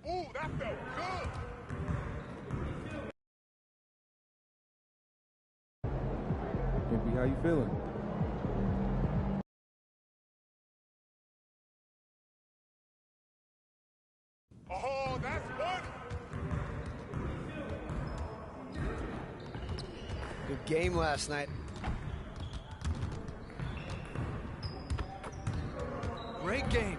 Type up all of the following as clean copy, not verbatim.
Ooh, that felt good. MP, how you feeling? Oh, that's funny. Good game last night. Great game.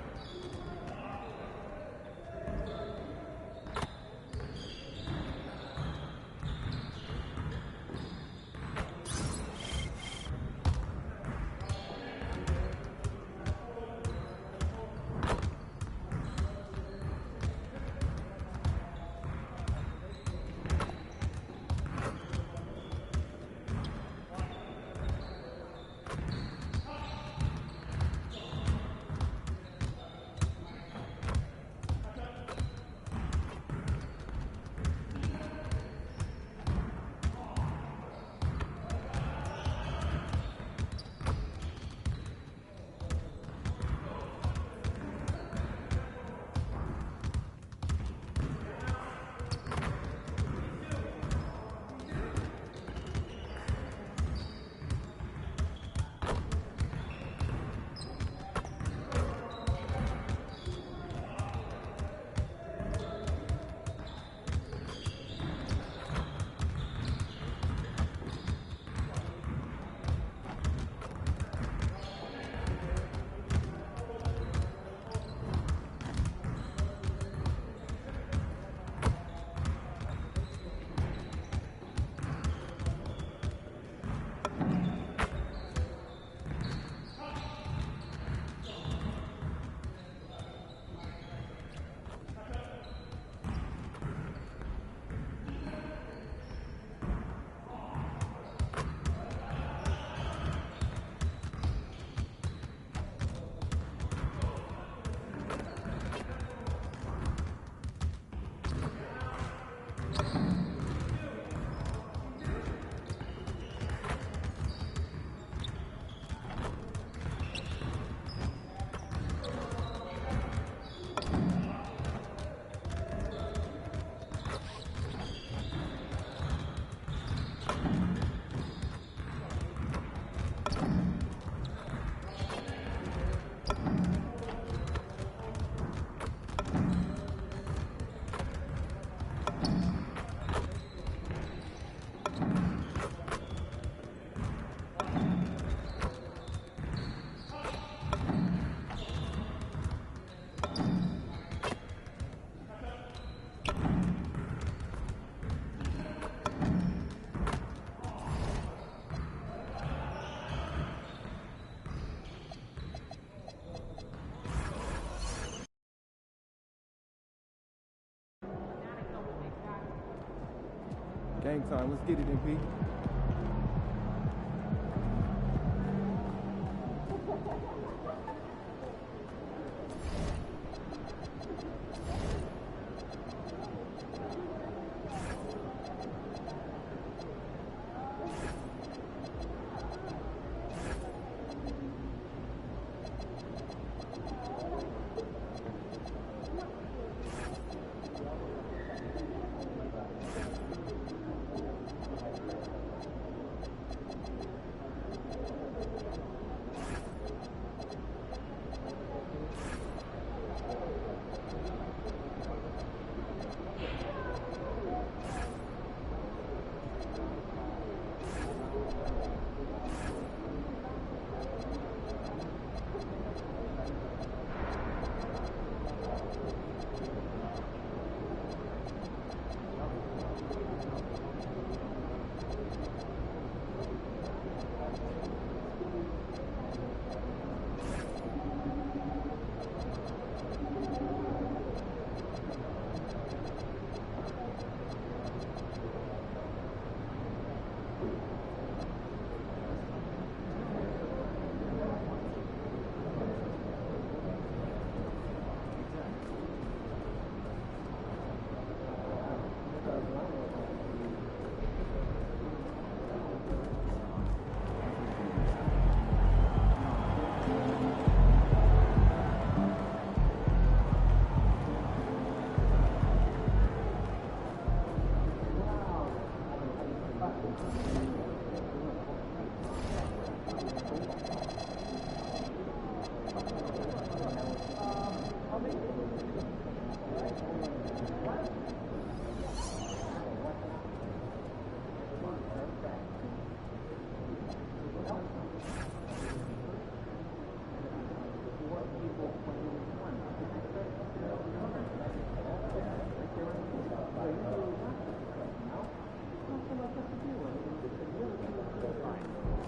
Game time. Let's get it, MP.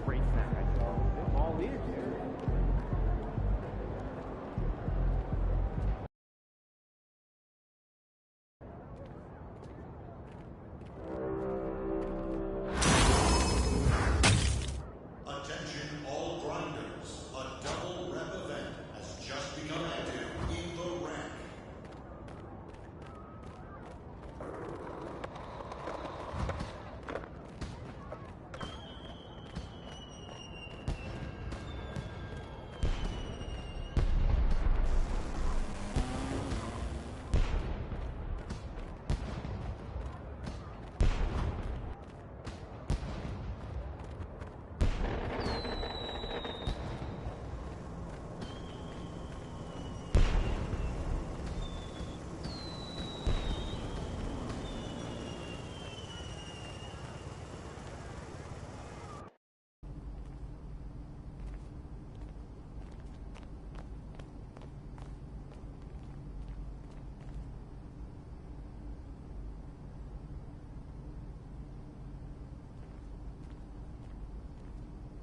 Great snack, I saw. They're all ears, man. Attention all grinders. A double rep event has just become active in the rack.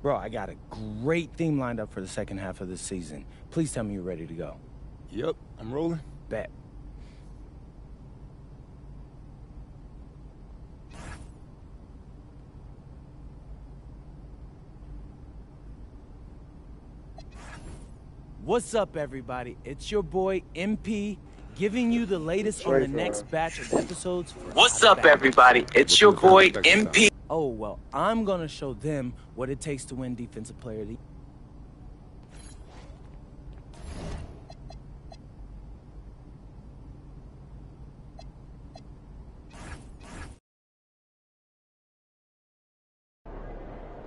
Bro, I got a great theme lined up for the second half of the season. Please tell me you're ready to go. Yep, I'm rolling. Bet. What's up, everybody? It's your boy, MP, giving you the latest on the next batch of episodes for What's Out of up, Bounds. everybody? It's your boy, MP. Oh, well, I'm gonna show them what it takes to win Defensive Player of the Year.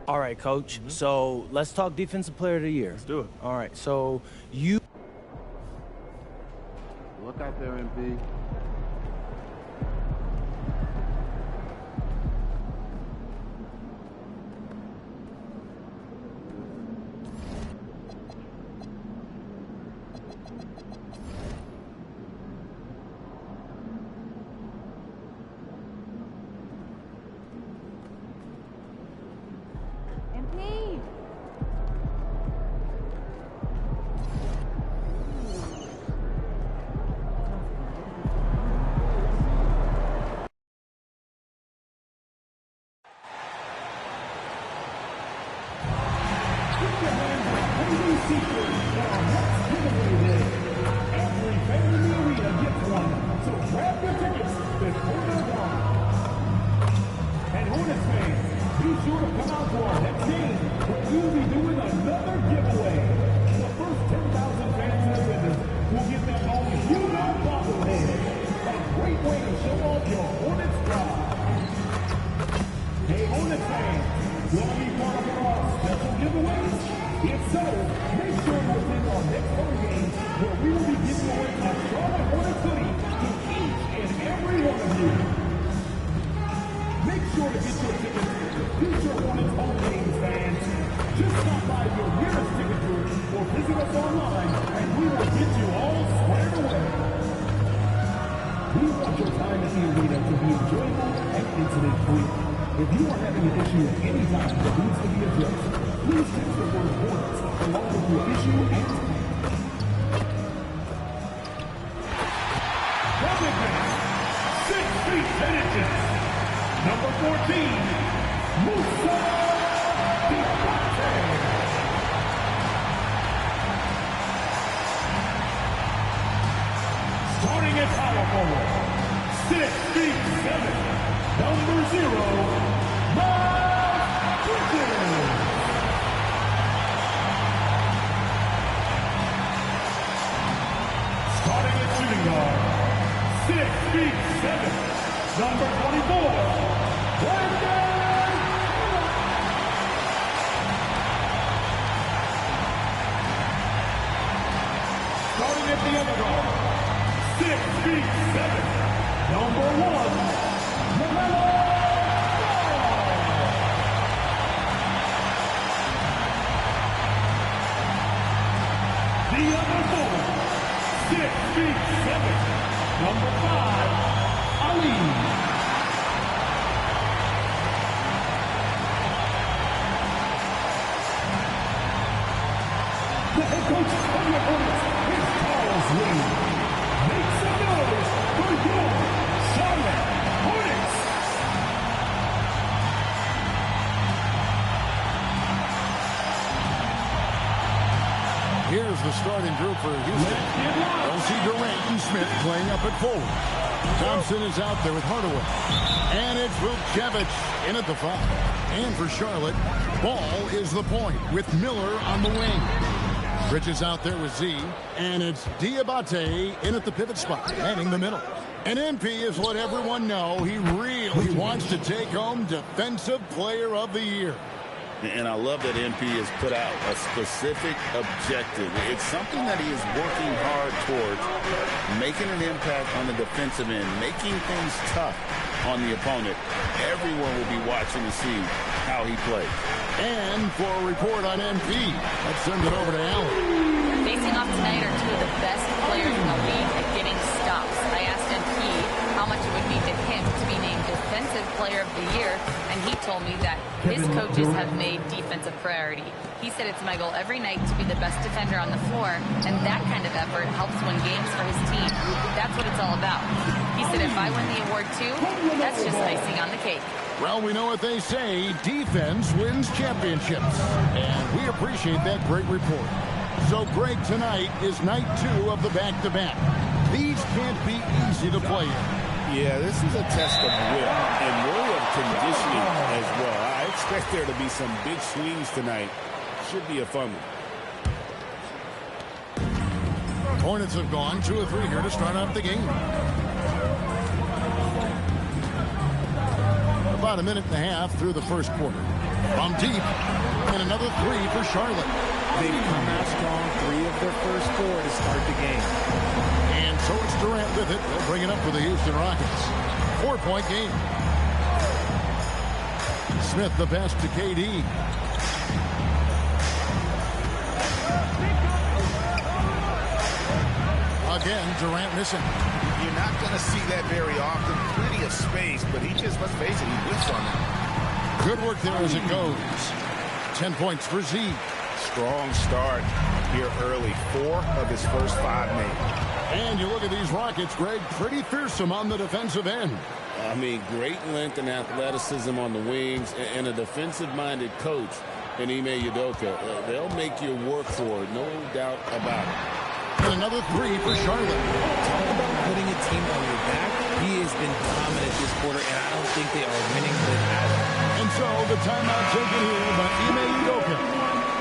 All right, Coach. So let's talk Defensive Player of the Year. Let's do it. All right, so you... Look out there, MP. MP! Every fan in the arena gets one, so grab your tickets before they're gone. And Hornets fans, be sure to come out to our next game, where we will be doing another giveaway. The first 10,000 fans in attendance will get that all Hugo bobblehead. A great way to show off your Hornets pride. Hey, Hornets fans, want to be part of our special giveaways? If so, make sure to attend our next home game, where we will be giving away a Charlotte Hornets hoodie to each and every one of you. Make sure to get your tickets to future Hornets home games, fans. Just stop by your nearest ticket booth or visit us online, and we will get you all squared away. We want your time at the arena to be enjoyable and incident-free. If you are having an issue at any time that needs to be addressed, please text the word Hornets along with your issue and time. Double pass, 6 feet 10 inches. Number 14, Musa Diabate. Starting at power forward, 6 feet 7. Number 0, Miles Bridges. Starting at shooting guard, 6 feet 7. Number 24, Brandon at the underdog, 6 feet 7, number 1, LaMelo Ball. The other four, 6 feet 7, number 5, Ali. The head coach of the opponents is Charles Lee. Make some noise for your Charlotte Hornets. Here's the starting group for Houston. We'll see Durant and Smith playing up at forward. Thompson is out there with Hardaway. And it's Vucevic in at the 5. And for Charlotte, Ball is the point with Miller on the wing. Bridges out there with Z, and it's Diabate in at the pivot spot, manning the middle. And MP has let everyone know he really wants to take home Defensive Player of the Year. And I love that MP has put out a specific objective. It's something that he is working hard towards, making an impact on the defensive end, making things tough on the opponent. Everyone will be watching to see how he plays. And for a report on MP, let's send it over to Allen. Facing off tonight are two of the best players in the league at getting stops. I asked MP how much it would mean to him to be named Defensive Player of the Year, and he told me that his coaches have made defense a priority. He said it's my goal every night to be the best defender on the floor, and that kind of effort helps win games for his team. That's what it's all about. He said if I win the award too, that's just icing on the cake. Well, we know what they say. Defense wins championships. And we appreciate that great report. So, Greg, tonight is night 2 of the back-to-back. These can't be easy to play in. Yeah, this is a test of will and really of conditioning as well. I expect there to be some big swings tonight. Should be a fun one. Hornets have gone 2 of 3 here to start off the game. About a minute and a half through the first quarter. From deep, and another 3 for Charlotte. They've come out strong 3 of their first 4 to start the game. And so it's Durant with it. They'll bring it up for the Houston Rockets. 4-point game. Smith the pass to KD. Again, Durant missing. You're not going to see that very often. Plenty of space, but he just, let's face it, he blitzed on that. Good work there as it goes. 10 points for Z. Strong start here early. 4 of his first 5 made. And you look at these Rockets, Greg, pretty fearsome on the defensive end. I mean, great length and athleticism on the wings, and a defensive-minded coach in Ime Udoka. They'll make you work for it, no doubt about it. And another 3 for Charlotte. Talk about putting a team on your back. He has been dominant this quarter, and I don't think they are winning without him. And so the timeout taken here by Ime Udoka.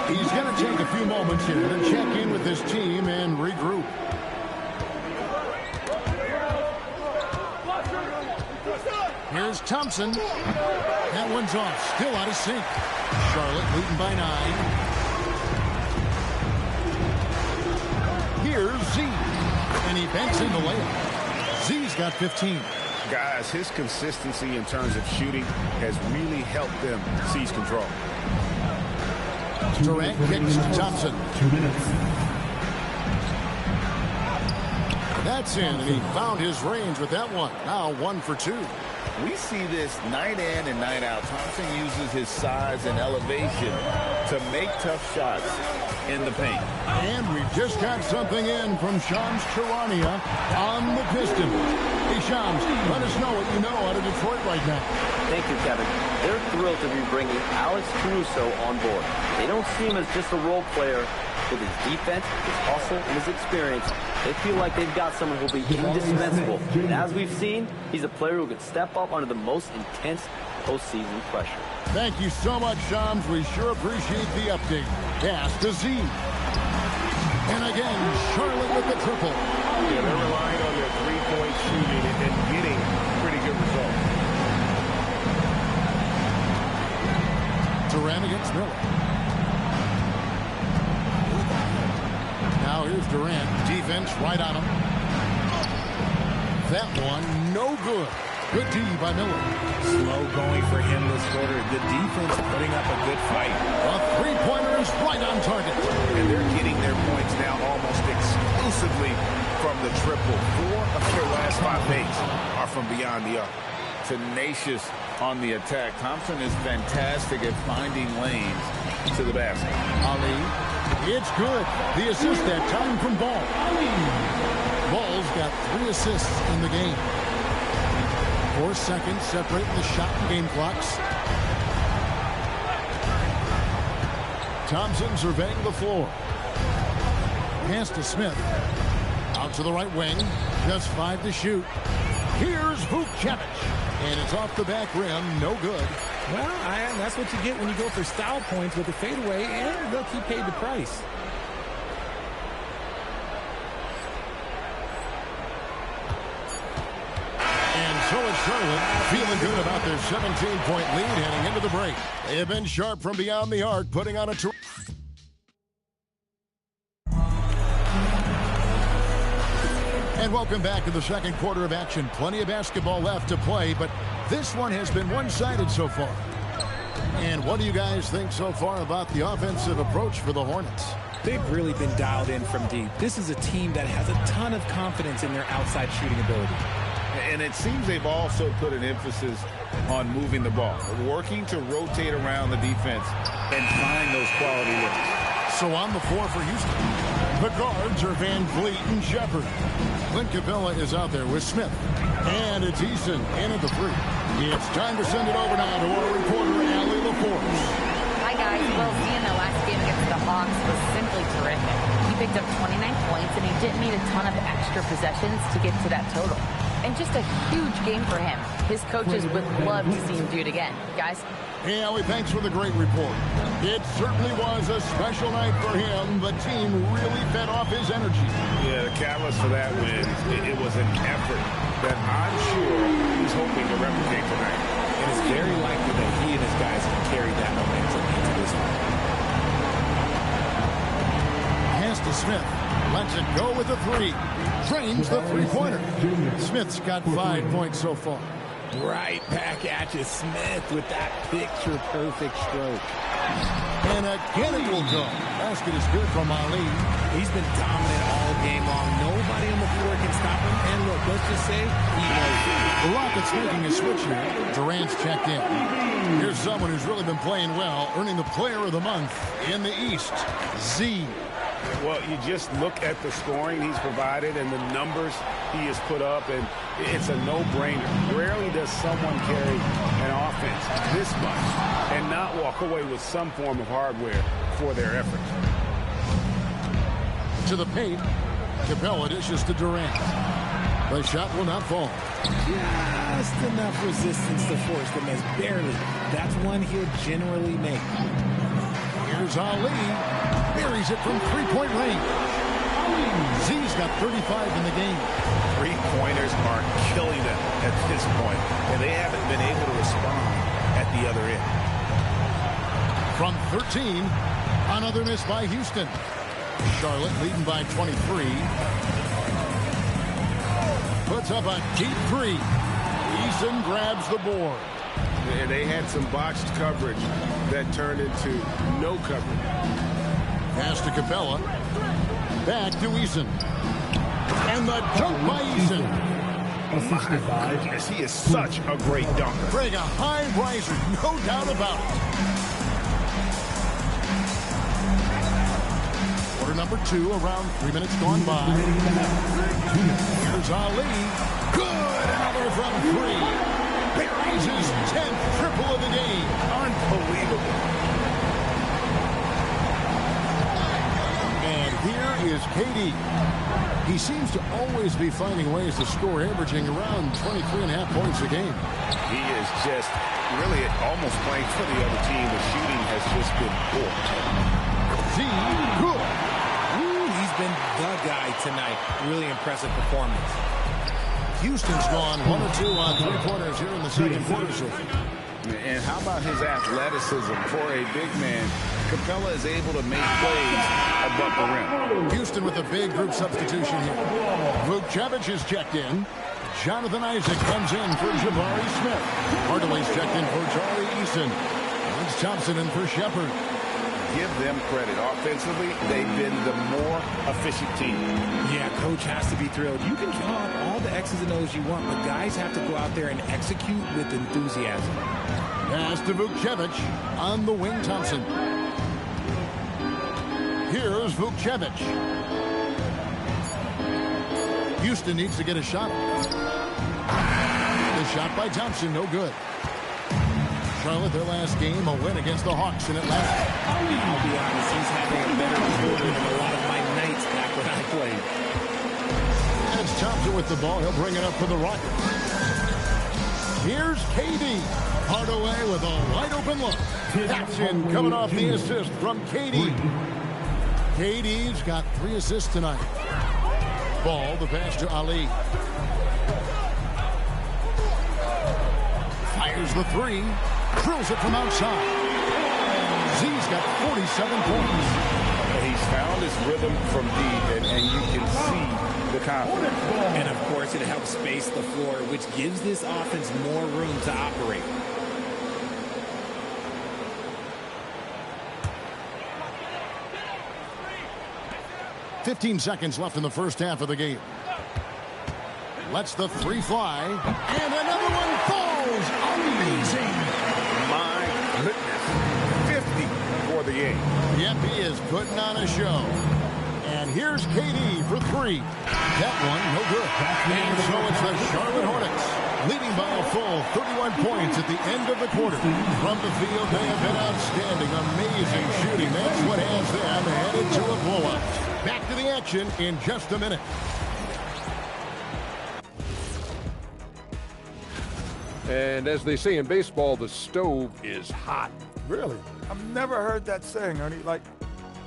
He's going to take a few moments here to check in with his team and regroup. Here's Thompson. That one's off. Still out of sync. Charlotte leading by 9. Here's Z. And he banks in the layup. Z's got 15. Guys, his consistency in terms of shooting has really helped them seize control. Durant kicks to Thompson. 2 minutes. That's in, and he found his range with that one. Now 1 for 2. We see this night in and night out. Thompson uses his size and elevation to make tough shots in the paint. And we've just got something in from Shams Charania on the Pistons. Hey, Shams, let us know what you know out of Detroit right now. Thank you, Kevin. They're thrilled to be bringing Alex Caruso on board. They don't see him as just a role player. With his defense, his hustle, and his experience, they feel like they've got someone who'll be indispensable. And as we've seen, he's a player who can step up under the most intense postseason pressure. Thank you so much, Shams. We sure appreciate the update. Pass to Z. And again, Charlotte with the triple. Yeah, they're relying on their three-point shooting and getting pretty good results. Durant against Miller. Now here's Here's Durant. Defense right on him. That one, no good. Good D by Miller. Slow going for him this quarter. Good defense putting up a good fight. A three-pointer is right on target. And they're getting their points now almost exclusively from the triple. 4 of their last 5 makes are from beyond the arc. Tenacious on the attack. Thompson is fantastic at finding lanes to the basket. Ali, it's good. The assist that time from Ball. Ball's got 3 assists in the game. 4 seconds separating the shot and game clocks. Thompson surveying the floor. Pass to Smith. Out to the right wing. Just 5 to shoot. Here's Vukcevic. And it's off the back rim. No good. Well, that's what you get when you go for style points with the fadeaway. And look, he paid the price. So is Charlotte feeling good about their 17-point lead heading into the break. They have been sharp from beyond the arc, putting on a And welcome back to the second quarter of action. Plenty of basketball left to play, but this one has been one-sided so far. And what do you guys think so far about the offensive approach for the Hornets? They've really been dialed in from deep. This is a team that has a ton of confidence in their outside shooting ability. And it seems they've also put an emphasis on moving the ball, working to rotate around the defense and find those quality looks. So on the floor for Houston, the guards are Van Vliet and Shepard. Clint Capella is out there with Smith. And it's Eason in at the 3. It's time to send it over now to our reporter, Allie LaForce. Hi, guys. Well, seeing the last game against the Hawks was simply terrific. He picked up 29 points, and he didn't need a ton of extra possessions to get to that total. And just a huge game for him. His coaches would love to see him do it again. Guys? Hey, Allie, thanks for the great report. It certainly was a special night for him. The team really fed off his energy. Yeah, the catalyst for that win, it was an effort that I'm sure he's hoping to replicate tonight. And it's very likely that he and his guys can carry that momentum into this one. Pass to Smith. Lets it go with the 3. Drains the three-pointer. Smith's got 5 points so far. Right back at you, Smith, with that picture-perfect stroke. And again it will go. Basket is good from Ali. He's been dominant all game long. Nobody on the floor can stop him. And look, let's just say he knows it. The Rockets making a switch here. Durant's checked in. Here's someone who's really been playing well, earning the Player of the Month in the East. Z. Well, you just look at the scoring he's provided and the numbers he has put up, and it's a no-brainer. Rarely does someone carry an offense this much and not walk away with some form of hardware for their effort. To the paint. Capella dishes to Durant. The shot will not fall. Just enough resistance to force the miss. Barely. That's one he'll generally make. Here's Ali. Buries it from three-point range. Z's got 35 in the game. Three-pointers are killing them at this point, and they haven't been able to respond at the other end. From 13, another miss by Houston. Charlotte leading by 23. Puts up a deep 3. Eason grabs the board. And they had some botched coverage that turned into no coverage. Pass to Capella. Back to Eason. And the dunk by Eason. He is such a great dunker. Greg, a high riser, no doubt about it. Quarter number 2, around 3 minutes gone by. Here's Ali. Good, another from 3. Buries his 10th triple of the game. Unbelievable. And here is KD. He seems to always be finding ways to score, averaging around 23.5 points a game. He is just really almost playing for the other team. The shooting has just been poor. Z, good. He's been the guy tonight. Really impressive performance. Houston's gone 1 or 2 on three-pointers here in the second quarter. And how about his athleticism for a big man? Capella is able to make plays above the rim. Houston with a big group substitution here. Vukcevic is checked in. Jonathan Isaac comes in for Jabari Smith. Hardaway's checked in for Charlie Eason. Lance Thompson in for Shepard. Give them credit. Offensively, they've been the more efficient team. Yeah, coach has to be thrilled. You can draw up all the X's and O's you want, but guys have to go out there and execute with enthusiasm. Pass to Vukcevic on the wing. Thompson. Here's Vukcevic. Houston needs to get a shot. The shot by Thompson, no good. Charlotte, their last game, a win against the Hawks in Atlanta. I'll be honest, he's having a better quarter than a lot of my nights back when I played. It's Thompson with the ball. He'll bring it up for the Rockets. Here's KD. Hardaway with a wide open look. Thompson coming off the assist from KD. KD's got 3 assists tonight. Ball, the pass to Ali. Fires the 3. Drills it from outside. Z's got 47 points. He's found his rhythm from deep, and you can see the confidence. And, of course, it helps space the floor, which gives this offense more room to operate. $15 seconds left in the first half of the game. Lets the 3 fly. And another one falls. Amazing. My goodness. 50 for the game. Yep, he is putting on a show. And here's KD for 3. That one, no good. And so it's the Charlotte Hornets, leading by a full 31 points at the end of the quarter. From the field, they have been outstanding. Amazing shooting. That's what has them headed to a blowout. Back to the action in just a minute. And as they say in baseball, the stove is hot. Really? I've never heard that saying, Ernie. Like,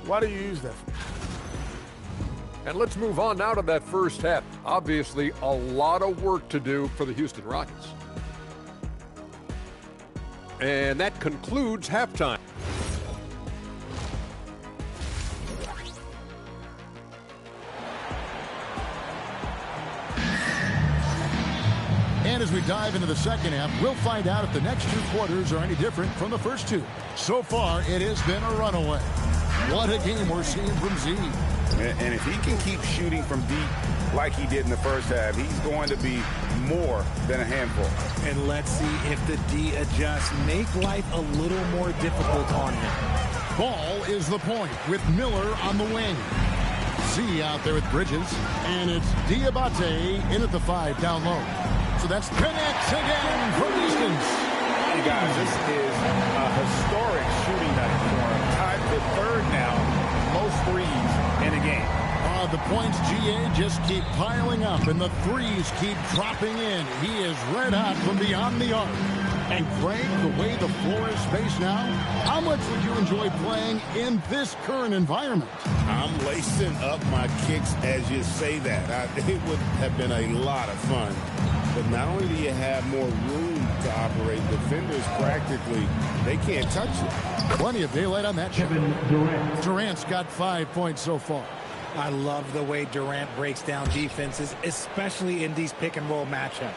why do you use that? And let's move on now to that first half. Obviously, a lot of work to do for the Houston Rockets. And that concludes halftime. And as we dive into the second half, we'll find out if the next 2 quarters are any different from the first 2. So far, it has been a runaway. What a game we're seeing from Z. And if he can keep shooting from deep like he did in the first half, he's going to be more than a handful. And let's see if the D adjusts, make life a little more difficult on him. Ball is the point with Miller on the wing. Z out there with Bridges. And it's Diabate in at the 5 down low. So that's connects again from distance. Hey guys, this is a historic shooting night for him. Tied for 3rd now, most threes in a game. The points, GA, just keep piling up, and the threes keep dropping in. He is red hot from beyond the arc. And Craig, the way the floor is spaced now, how much would you enjoy playing in this current environment? I'm lacing up my kicks as you say that. It would have been a lot of fun. But not only do you have more room to operate, defenders practically, they can't touch it. Plenty of daylight on that shot. Durant's got 5 points so far. I love the way Durant breaks down defenses, especially in these pick-and-roll matchups.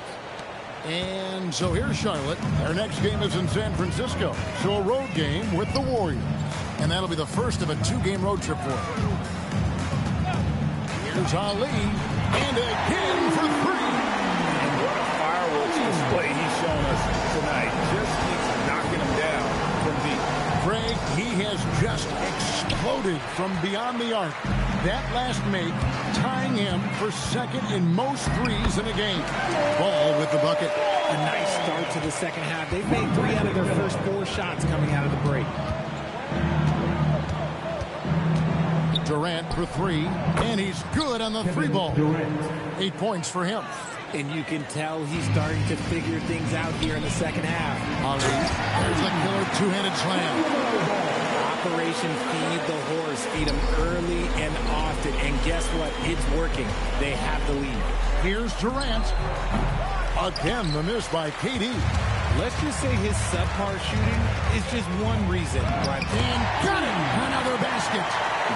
And so here's Charlotte. Their next game is in San Francisco. So a road game with the Warriors. And that'll be the first of a 2-game road trip for them. Here's Ali. And again for 3. And what a fireworks display he's shown us tonight. Just keeps knocking him down from deep. Craig, he has just exploded from beyond the arc. That last make tying him for 2nd in most threes in a game. Ball with the bucket. A nice start to the second half. They've made 3 out of their first 4 shots coming out of the break. Durant for 3, and he's good on the 3 ball. 8 points for him. And you can tell he's starting to figure things out here in the second half. Ali, there's a killer 2-handed slam. Operation Feed the Horse. Feed him early and often. And guess what? It's working. They have the lead. Here's Durant. Again, the miss by KD. Let's just say his subpar shooting is just one reason. Right? And got it! Another basket.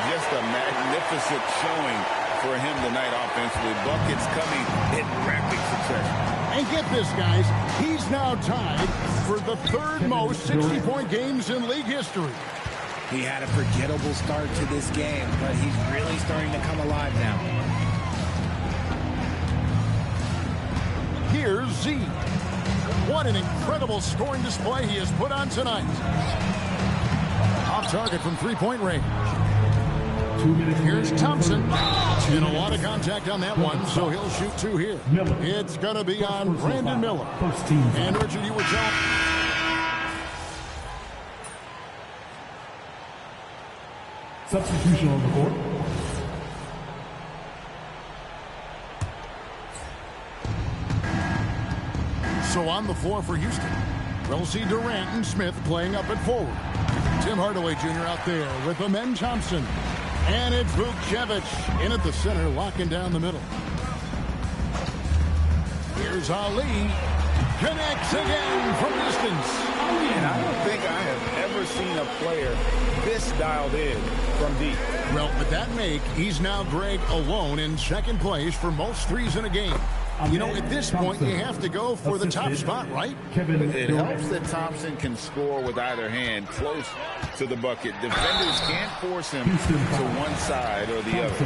Just a magnificent showing for him tonight offensively. Buckets coming in rapid succession. And get this, guys. He's now tied for the third most 60-point games in league history. He had a forgettable start to this game, but he's really starting to come alive now. Here's Z. What an incredible scoring display he has put on tonight. Off target from three-point range. Here's Thompson. And a lot of contact on that one, so he'll shoot two here. It's going to be on Brandon Miller. And Richard, you were telling... Substitution on the court. So on the floor for Houston, we'll see Durant and Smith playing up at forward. Tim Hardaway Jr. out there with Amen Thompson. And it's Vukcevic in at the center, locking down the middle. Here's Ali. Connects again from distance. And I don't think I have ever seen a player this dialed in from deep. Well, with that make, he's now Greg alone in second place for most threes in a game. You know, at this point, you have to go for the top spot, right? It helps that Thompson can score with either hand close to the bucket. Defenders can't force him to one side or the other.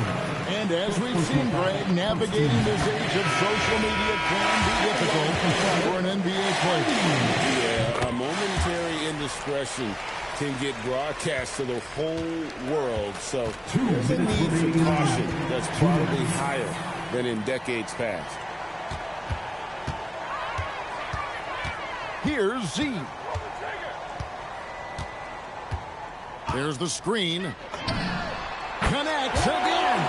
And as we've seen, Greg, navigating this age of social media can be difficult for an NBA player. Yeah, a momentary indiscretion can get broadcast to the whole world. So there's a need for caution that's probably higher than in decades past. Here's Z. There's the screen. Connects again.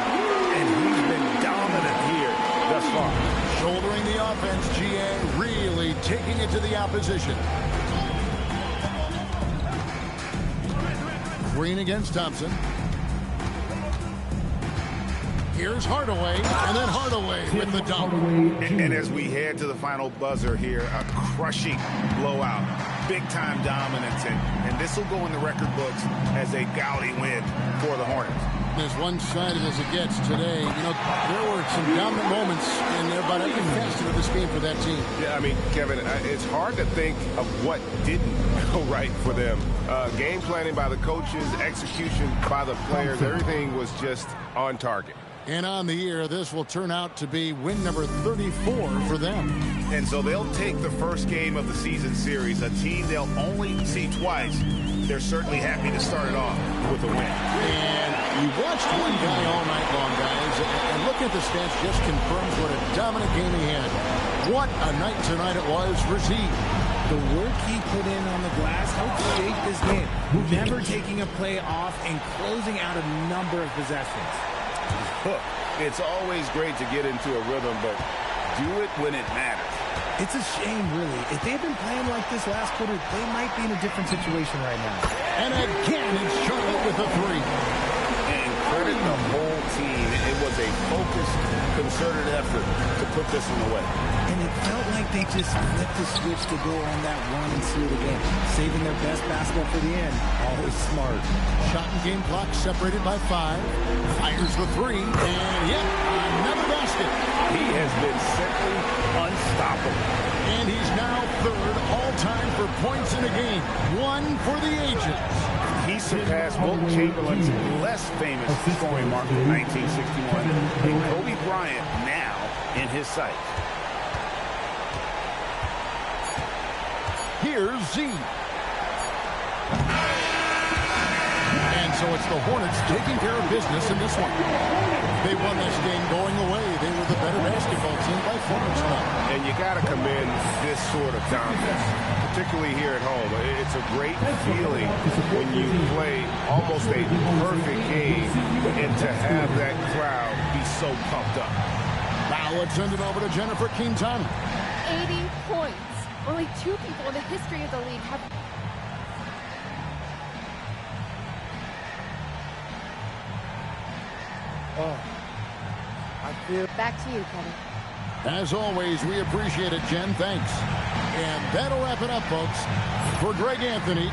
And he's been dominant here thus far. Shouldering the offense, GA, really taking it to the opposition. Green against Thompson. Here's Hardaway, and then Hardaway with the dunk. And as we head to the final buzzer here, a crushing blowout, big-time dominance, and this will go in the record books as a gaudy win for the Hornets. As one-sided as it gets today, you know, there were some dominant moments in about every facet of this game for that team. Yeah, I mean, Kevin, it's hard to think of what didn't go right for them. Game planning by the coaches, execution by the players, everything was just on target. And on the year, this will turn out to be win number 34 for them. And so they'll take the first game of the season series, a team they'll only see twice. They're certainly happy to start it off with a win. And we watched one guy all night long, guys, and looking at the stats just confirms what a dominant game he had. What a night tonight it was for Z. The work he put in on the glass helped shape this game. Never taking a play off and closing out a number of possessions. It's always great to get into a rhythm, but do it when it matters. It's a shame, really. If they had been playing like this last quarter, they might be in a different situation right now. And again, it's Charlotte with a three. And credit the whole team. It was a focused, concerted effort to put this one away. And it felt like they just flipped the switch to go on that run and seal the game. Saving their best basketball for the end. Always smart. Shot and game clock separated by 5. Fires the three. And yet another basket. He has been simply unstoppable. And he's now third all-time for points in a game. 1 for the Agents. He surpassed Wilt Chamberlain's less famous scoring mark in 1961. And Kobe Bryant now in his sights. Here's Z. And so it's the Hornets taking care of business in this one. They won this game going away. They were the better basketball team by far tonight. And you got to commend this sort of dominance, particularly here at home. It's a great feeling when you play almost a perfect game and to have that crowd be so pumped up. Now let's send it over to Jennifer Quintana. 80 points. Only 2 people in the history of the league have... I feel... Back to you, Kevin. As always, we appreciate it, Jen. Thanks. And that'll wrap it up, folks. For Greg Anthony,